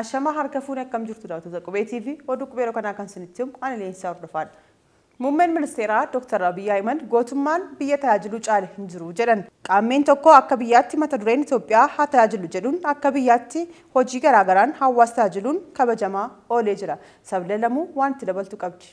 Ashama harka fuune akkam jirtu daawwattoota Qubee TV oduu qubeeroo kanaa kan isinitti himu ani Leensaa Hordofaadha. Muummeen ministeeraa Dr. Abiy Ahmed gootummaan biyya tajaajiluu caale hin jiru jedhan. Qaammeen tokko akka biyyaatti mata dureen Itoophiyaa haa tajaajilu jedhuun akka biyyaatti hojii garaagaraan hawaasa tajaajiluun kabajamaa oolee jira. Sabila lamuu waan itti dabaltu qabdi.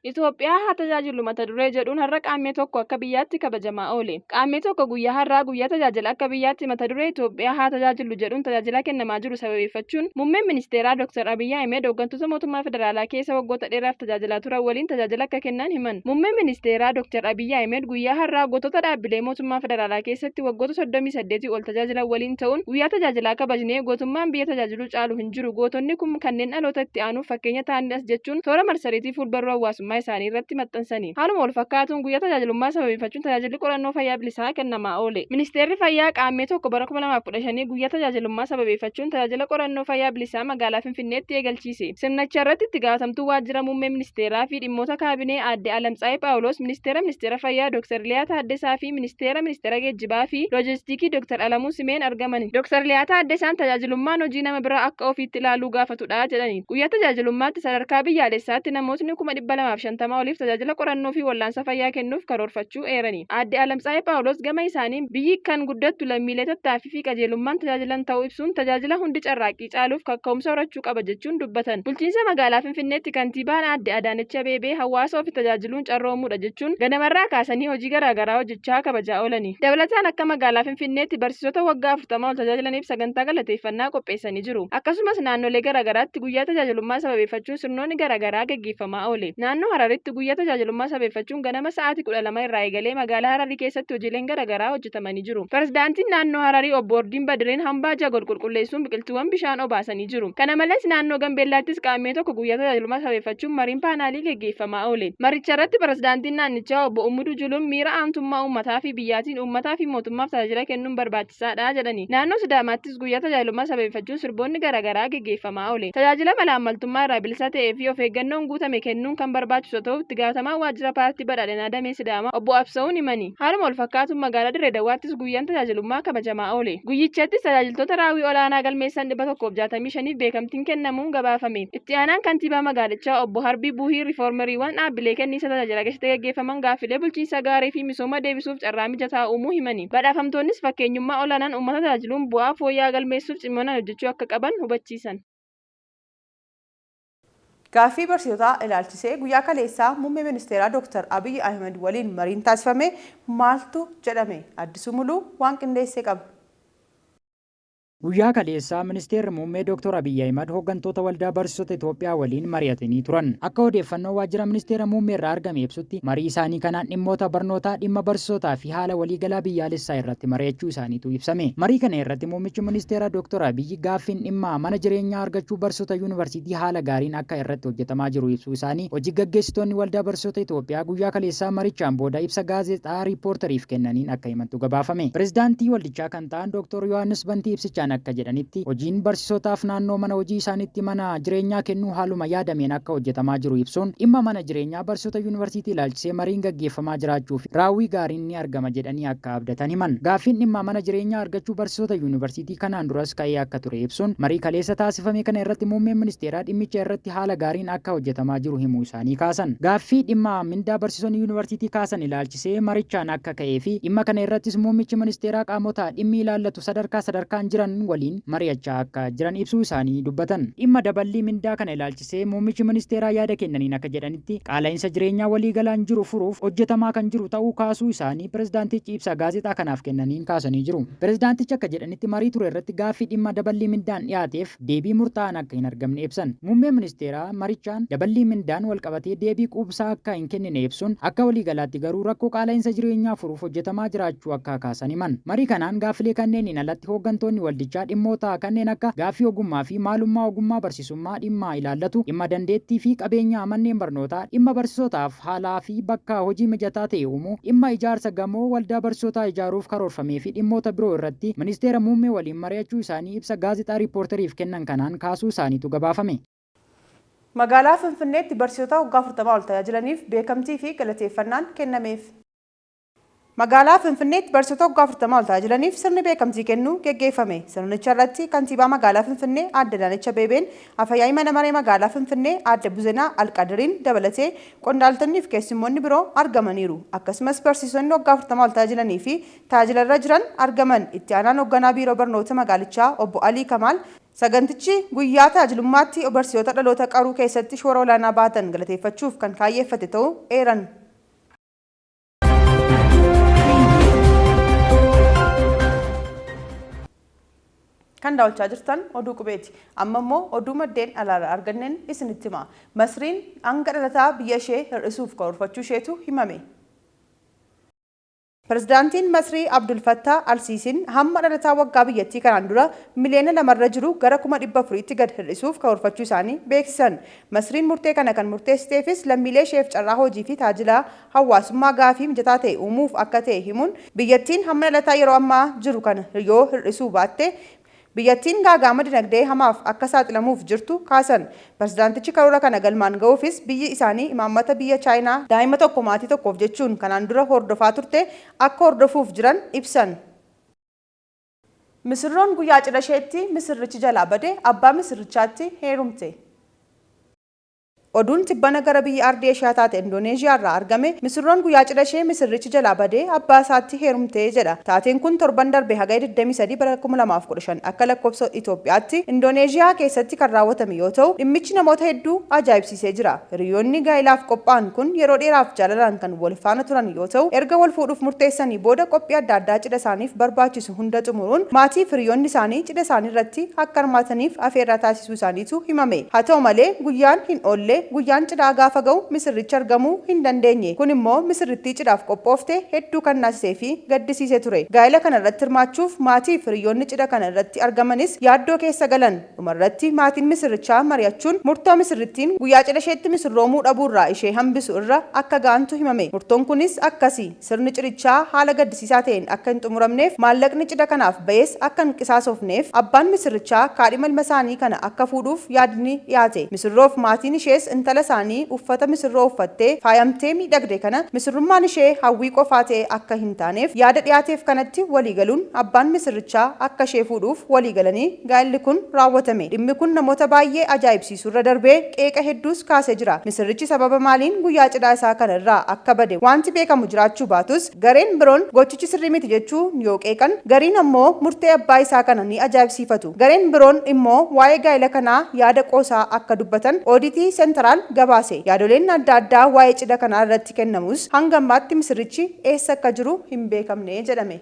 Itoophiyaa haa tajaajilu mata duree jedhuun har'a qaammee tokko akka biyyaatti kabajamaa oole. Qaammee tokko guyyaa har'aa guyyaa tajaajila akka biyyaatti mata duree Itoophiyaa haa tajaajilu jedhuun tajaajila kennamaa jiru sababeeffachuun muummeen ministeeraa Dr. Abiy Ahmed hooggantoota mootummaa federaalaa keessa waggoota dheeraaf tajaajilaa turan waliin tajaajila akka kennan himan. Muummeen ministeeraa Dr. Abiy Ahmed guyyaa har'aa gootota dhaabbilee mootummaa federaalaa keessatti waggoota 38 ol tajaajilan waliin ta'uun guyyaa tajaajilaa kabajnee gootummaan biyya tajaajiluu caalu hin jiru. Gootonni kun kanneen dhaloota itti aanuuf fakkeenya ta'aniidha jechuun toora marsariitii fuulbarruu hawaasummaa isaanii irratti maxxansanii. Haaluma wal fakkaatuun guyyaa tajaajilummaa sababeeffachuun tajaajilli qorannoo fayyaa bilisaa kennamaa oole. Ministeerri fayyaa qaammee tokko bara 2015 guyyaa tajaajilummaa sababeeffachuun tajaajila qorannoo fayyaa bilisaa magaalaa Finfinneetti eegalchiise. Sirnicha irratti itti gaafatamtuu waajjira muummee ministeeraa fi dhimmoota kaabinee aadde Alamtsaayii Phaawulos, ministeera fayyaa Dr. Liyaa Taaddasaa fi ministeera geejjibaa fi loojistiikii Dr. Alamuu Simeen argamani. Dr. Liyaa Taaddasaan tajaajilummaan hojii nama biraa akka ofiitti ilaaluu gaafatudha jedhani. Guyyaa tajaajilummaatti sadarkaa biyyaalessaatti namootni 250 oliif tajaajila qorannoo fi wallaansa fayyaa kennuuf karoorfachuu eerani. Aadde Alamtsaayii Phaawulos gama isaanii biyyi kan guddattu lammiilee tattaaffii fi qajeelummaan tajaajilan ta'uu ibsuun tajaajila hundi carraaqqii caaluuf kaka'umsa horachuu qaba jechuun dubbatan. Bulchiinsa magaalaa Finfinneetti kantiibaan aadde Adaanech Abeebee hawaasa ofii tajaajiluun carroomuudha jechuun ganamarraa kaasanii hojii garaagaraa hojjechaa kabajaa oolani. Dabalataan akka magaalaa Finfinneetti barsiisota waggaa 40 ol tajaajilaniif sagantaa galateeffannaa qopheessanii jiru. Akkasumas naannolee garaagaraatti guyyaa tajaajilummaa sababeeffachuun sirnoonni garaagaraa gaggeeffamaa oole. Naannoo Hararitti guyyaa tajaajilummaa sababeeffachuun ganama sa'aatii 12 irraa eegalee magaalaa Hararii keessatti hojiileen garaagaraa hojjetamanii jiru. Pirezidaantiin naannoo Hararii obbo Ordiin Badireen hambaa Jagol qulqulleessuun biqiltuuwwan bishaan obaasanii jiru. Kana malees naannoo Gambeellaattis qaammee tokko guyyaa tajaajilummaa sababeeffachuun mariin paanaalii gaggeeffamaa oole. Maricha irratti pirezidaantiin naannichaa obbo Ummuduu Juluun miira aantummaa uummataa fi biyyaatiin uummataa fi mootummaaf tajaajila kennuun barbaachisaadha jedhani. Naannoo Sidaamaattis guyyaa tajaajilummaa sababeeffachuun sirboonni garaagaraa gaggeeffamaa oole. Tajaajila malaammaltummaa irraa bilisa ta'ee fi of eeggannoon guutame kennuun kan barbaachisu ta'uu itti gaafatamaa waajjira paartii badhaadhinaa damee Sidaamaa obbo Absa'uun himani. Haaluma wal fakkaatuun magaalaa Dirree Dawaattis guyyaan tajaajilummaa kabajamaa oole. Guyyichaattis tajaajiltoota raawwii olaanaa galmeessan 165 beekamtiin kennamuun gabaafame. Itti aanaan kantiibaa magaalichaa obbo Harbii Buhii riiformeriiwwan dhaabbilee kenniisa tajaajila keessatti gaggeeffaman gaaffilee bulchiinsa gaarii fi misooma deebisuuf carraa mijataa uumuu himani. Badhaafamtoonnis fakkeenyummaa olaanaan uummata tajaajiluun bu'aa fooyya'aa galmeessuuf cimoonan hojjechuu akka qaban hubachiisan. Gaaffii barsiisotaa ilaalchisee guyyaa kaleessaa muummee ministeeraa Dr. Abiy Ahmed waliin mariin taasifame maaltu jedhame? Addisuu Muluu waan qindeessee qaba. Guyyaa kaleessaa ministeerri muummee Dr. Abiy Ahmed hooggantoota waldaa barsiisota Itoophiyaa waliin mari'atanii turan. Akka odeeffannoo waajjira ministeera muummee irraa argame ibsutti marii isaanii kanaan dhimmoota barnootaa, dhimma barsiisotaa fi haala waliigalaa biyyaalessaa irratti mari'achuu isaaniitu ibsame. Marii kana irratti muummichi ministeeraa Dr. Abiy gaaffiin dhimma mana jireenyaa argachuu barsiisota yuunivarsiitii haala gaariin akka irratti hojjetamaa jiru ibsuu isaanii hojii gaggeessitoonni waldaa barsiisota Itoophiyaa guyyaa kaleessaa marichaan booda ibsa gaazexaa riippoorteriif kennaniin akka himantu gabaafame. Pirezidaantii waldichaa kan ta'an Dr. Yohaannis Bantii ibsichaan akka jedhanitti hojiin barsiisotaaf naannoo mana hojii isaaniitti mana jireenyaa kennuu haaluma yaadameen akka hojjetamaa jiru ibsuun dhimma mana jireenyaa barsiisota yuunivarsiitii ilaalchisee mariin gaggeeffamaa jiraachuu fi raawwii gaariin ni argama jedhanii akka abdatan himan. Gaaffiin dhimma mana jireenyaa argachuu barsiisota yuunivarsiitii kanaan duras ka'ee akka ture ibsuun marii kaleessa taasifame kana irratti muummeen ministeeraa dhimmicha irratti haala gaariin akka hojjetamaa jiru himuu isaanii kaasan. Gaaffii dhimma mindaa barsiisonni yuunivarsiitii kaasan ilaalchisee marichaan akka ka'ee fi dhimma kana irrattis muummichi ministeeraa qaamota dhimmi ilaallatu sadarkaan jiran waliin mari'achaa akka jiran ibsuu isaanii dubbatan. Dhimma daballii mindaa kana ilaalchisee muummichi ministeeraa yaada kennaniin akka jedhanitti qaala'insa jireenyaa waliigalaan jiru furuuf hojjetamaa kan jiru ta'uu kaasuu isaanii pirezidaantichi ibsa gaazexaa kanaaf kennaniin kaasanii jiru. Pirezidaantichi akka jedhanitti marii ture irratti gaaffii dhimma daballii mindaan dhiyaateef deebii murtaa'aan akka hin argamne ibsan. Muummeen ministeeraa marichaan daballii mindaan wal qabatee deebii quubsaa akka hin kennine ibsuun akka waliigalaatti garuu rakkoo qaala'insa jireenyaa furuuf hojjetamaa jiraachuu akka kaasan himan. Marii kanaan gaaffilee kanneeniin alatti hooggantoonni waldichaa dhimmoota kanneen akka gaaffii ogummaa fi maalummaa ogummaa barsiisummaa dhimma ilaallatu, dhimma dandeettii fi qabeenya manneen barnootaa, dhimma barsiisotaaf haalaa fi bakka hojii mijataa ta'e uumuu, dhimma ijaarsa gamoo waldaa barsiisotaa ijaaruuf karoorfamee fi dhimmoota biroo irratti ministeera muummee waliin mari'achuu isaanii ibsa gaazexaa riippoorteriif kennan kanaan kaasuu isaaniitu gabaafame. Magaalaa Finfinneetti barsiisota waggaa 40 ol tajaajilaniif beekamtii fi galateeffannaan kennameef. Magaalaa Finfinneetti barsiisota waggaa 40 ol tajaajilaniif sirni beekamtii kennuu geggeeffame. Sirnicha irratti kantiibaa magaalaa Finfinnee Aadde Adaanech Abeebeen, afyaa'ii mana maree magaalaa Finfinnee Aadde Buzenaa Alqadiriin dabalatee qondaaltonni fi keessummoonni biroo argamaniiru. Akkasumas barsiisonni waggaa 40 ol tajaajilanii fi tajaajila irra jiran argaman. Itti aanaan hoogganaa biiroo barnoota magaalichaa obbo Alii Kamaal sagantichi guyyaa tajaajilummaatti barsiisota dhaloota qaruu keessatti shoora olaanaa baatan galateeffachuuf kan kaayyeeffate ta'uu eeran. Kan daawwachaa jirtan oduu qubeeti. Amma immoo oduu maddeen alaarraa arganneen isinitti hima. Masriin hanga dhalataa biyya ishee hir'isuuf karoorfachuu isheetu himame. Pirezidaantiin Masrii Abdul Fattah Al-Siisiin hamma dhalataa waggaa biyyattii kanaan dura miliyoona 2 jiru gara 400,000tti gad hir'isuuf karoorfachuu isaanii beeksisan. Masriin murtee kana kan murteessiteefis lammiilee isheef carraa hojii fi tajaajila hawaasummaa gaafii mijataa ta'e uumuuf akka ta'e himuun biyyattiin hamma dhalataa yeroo ammaa jiru kana yoo hir'isuu baatte biyyattiin gaaga'ama dinagdee hamaaf akka saaxilamuuf jirtu kaasan. Pirezidaantichi karoora kana galmaan ga'uufis biyyi isaanii imaammata biyya Chaayinaa daa'ima tokko maatii tokkoof jechuun kanaan dura hordofaa turte akka hordofuuf jiran ibsan. Misirroon guyyaa cidha isheetti misirrichi jalaa bade abbaa misirrichaatti heerumte. Oduun tibbana gara biyya ardii Eshiyaa taate Indooneeziyaa irraa argame misirroon guyyaa cidha ishee misirrichi jalaa badee abbaa isaatti heerumtee jedha. Taateen kun torban darbe hagayya 23 bara 2015 akka lakkoofsa Itoophiyaatti Indooneeziyaa keessatti kan raawwatame yoo ta'u dhimmichi namoota hedduu ajaa'ibsiisee jira. Hiriyoonni gaa'ilaaf qophaa'an kun yeroo dheeraaf jaalalaan kan wal faana turan yoo ta'u erga wal fuudhuuf murteessanii booda qophii adda addaa cidha isaaniif barbaachisu hunda xumuruun maatii fi hiriyoonni isaanii cidha isaanii irratti akka hirmaataniif afeerraa taasisuu isaaniitu himame. Haa ta'u malee guyyaan hin oolle guyyaan cidhaa gaafa ga'u misirrichi argamuu hin dandeenye. Kun immoo misirrittii cidhaaf qophoofte hedduu kan naasisee fi gaddisiisee ture. Gaa'ila kana irratti hirmaachuuf maatii fi hiriyoonni cidha kana irratti argamanis yaaddoo keessa galan. Dhumarratti maatiin misirrichaa mari'achuun murtoo misirrittiin guyyaa cidha isheetti misirroomuu dhabuurraa ishee hambisu irra akka ga'antu himame. Murtoon kunis akkasi. Sirni cidhichaa haala gaddisiisaa ta'een akka hin xumuramneef maallaqni cidha kanaaf ba'es akka hin qisaasofneef abbaan misirrichaa kaadhima ilma isaanii kana akka fuudhuuf yaadni dhiyaate. Misirroof maatiin ishees intala isaanii uffata misirroo uffattee faayamtee miidhagde kana misirrummaan ishee hawwii qofaa ta'e akka hin taaneef yaada dhiyaateef kanatti waliigaluun abbaan misirrichaa akka ishee fuudhuuf waliigalanii gaa'illi kun raawwatame. Dhimmi kun namoota baay'ee ajaa'ibsiisuu irra darbee qeeqa hedduus kaasee jira. Misirrichi sababa maaliin guyyaa cidhaa isaa kana irraa akka bade wanti beekamu jiraachuu baatus gareen biroon gochichi sirrii miti jechuun yoo qeeqan gariin ammoo murtee abbaa isaa kana ni ajaa'ibsiifatu. Gareen biroon immoo waa'ee gaa'ila kanaa yaada qoosaa akka dubbatan ooditii seentaraal gabaase. Yaadoleen adda addaa waa'ee cidha kanaa irratti kennamus hanga ammaatti misirrichi eessa akka jiru hin beekamne jedhame.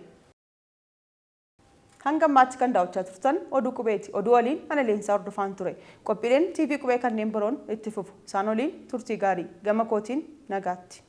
Hanga ammaatti kan daawwachaa turtan oduu qubeeti. Oduu waliin ana Leensaa hordofaan ture. Qophiileen TV qubee kanneen biroon itti fufu. Isaan waliin turtii gaarii. Gama kootiin nagaatti.